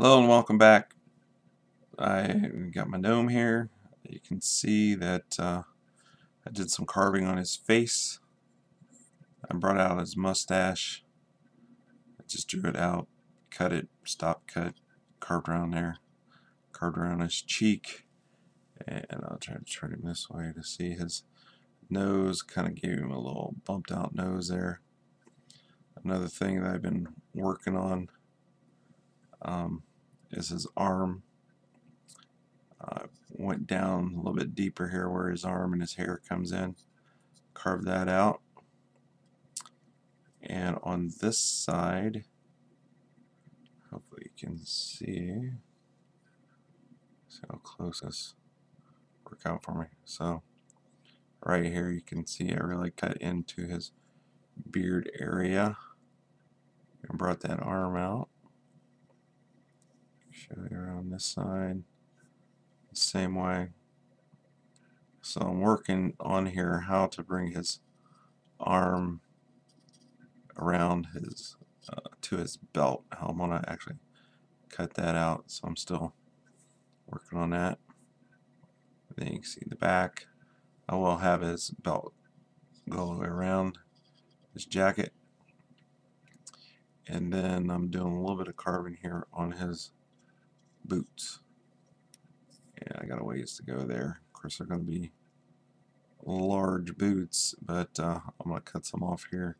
Hello and welcome back. I got my gnome here. You can see that I did some carving on his face. I brought out his mustache. I just drew it out, cut it, stop cut, carved around there, carved around his cheek, and I'll try to turn him this way to see his nose. Kind of gave him a little bumped out nose there. Another thing that I've been working on is his arm. Went down a little bit deeper here where his arm and his hair comes in, carved that out, and on this side, hopefully you can see how close this work out for me. So right here you can see I really cut into his beard area and brought that arm out. Show you around this side the same way. So I'm working on here how to bring his arm around his to his belt. How I'm gonna actually cut that out. So I'm still working on that. Then you can see the back. I will have his belt go all the way around his jacket, and then I'm doing a little bit of carving here on his boots. Yeah, I got a ways to go there. Of course, they're going to be large boots, but I'm going to cut some off here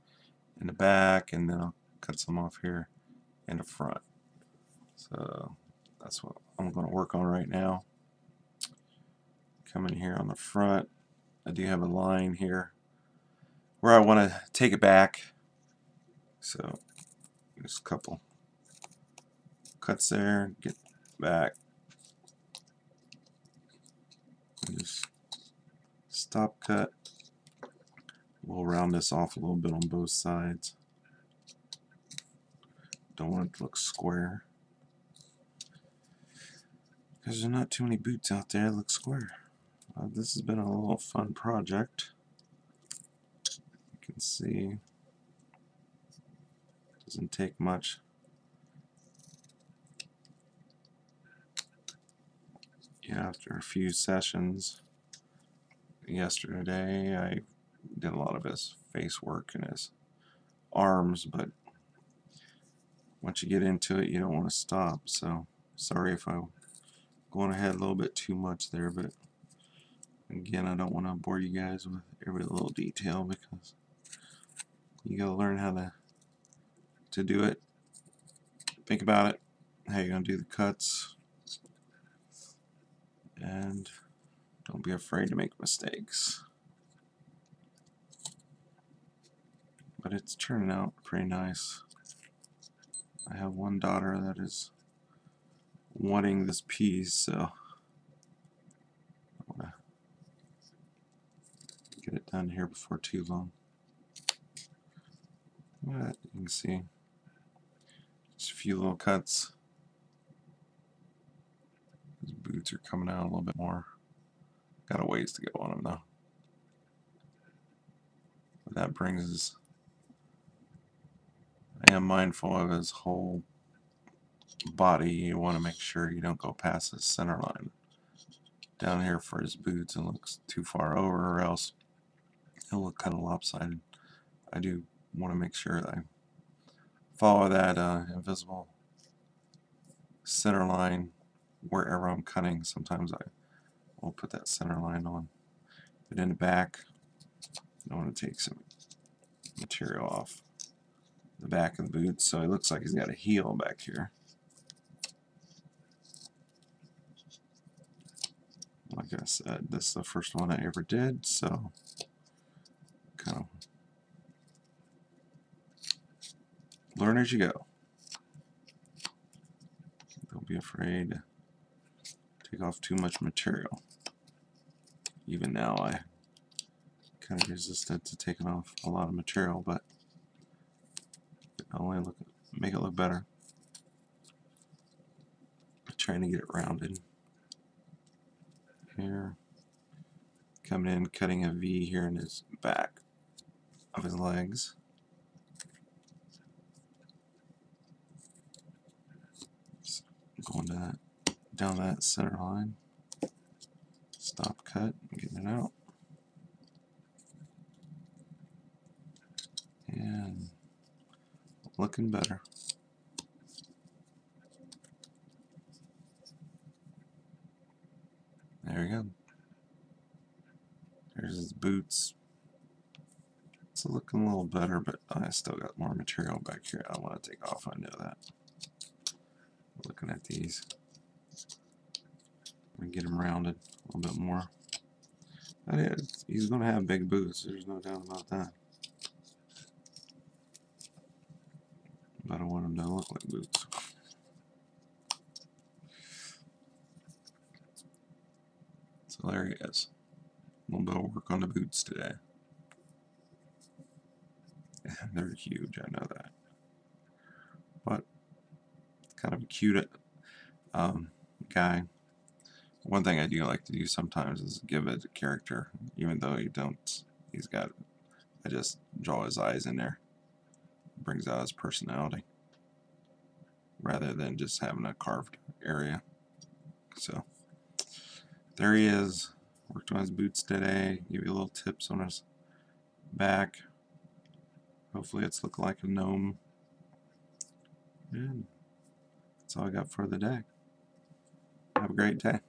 in the back, and then I'll cut some off here in the front. So that's what I'm going to work on right now. Coming here on the front, I do have a line here where I want to take it back. So just a couple cuts there, get back, and just stop cut. We'll round this off a little bit on both sides. Don't want it to look square, because there's not too many boots out there that look square. This has been a little fun project. You can see it doesn't take much. Yeah, after a few sessions yesterday, I did a lot of his face work and his arms, but once you get into it, you don't want to stop. So sorry if I'm going ahead a little bit too much there, but again, I don't want to bore you guys with every little detail, because you gotta learn how to do it. Think about it, how you're gonna do the cuts, and don't be afraid to make mistakes. But it's turning out pretty nice. I have one daughter that is wanting this piece, so I want to get it done here before too long. But you can see just a few little cuts. His boots are coming out a little bit more. Got a ways to go on him though. But that brings us, I am mindful of his whole body. You want to make sure you don't go past his center line down here for his boots and looks too far over, or else it'll look kind of lopsided. I do want to make sure that I follow that invisible center line wherever I'm cutting. Sometimes I will put that center line on. But in the back, I want to take some material off the back of the boot, so it looks like he's got a heel back here. Like I said, this is the first one I ever did, so kind of learn as you go. Don't be afraid to take off too much material. Even now I kind of resisted to taking off a lot of material, but I'll only make it look better. Trying to get it rounded. Here, coming in, cutting a V here in his back of his legs. down that center line. Stop cut, getting it out. And looking better. There we go. There's his boots. It's looking a little better, but I still got more material back here I want to take off. I know that. Looking at these. I'm going to get them rounded a little bit more. He's going to have big boots. There's no doubt about that. But I want him to look like boots. So there he is. A little bit of work on the boots today. They're huge, I know that. But kind of a cute guy. One thing I do like to do sometimes is give it a character, even though you don't. I just draw his eyes in there. Brings out his personality, rather than just having a carved area. So there he is. Worked on his boots today. Give you little tips on his back. Hopefully it's looking like a gnome. And that's all I got for the day. Have a great day.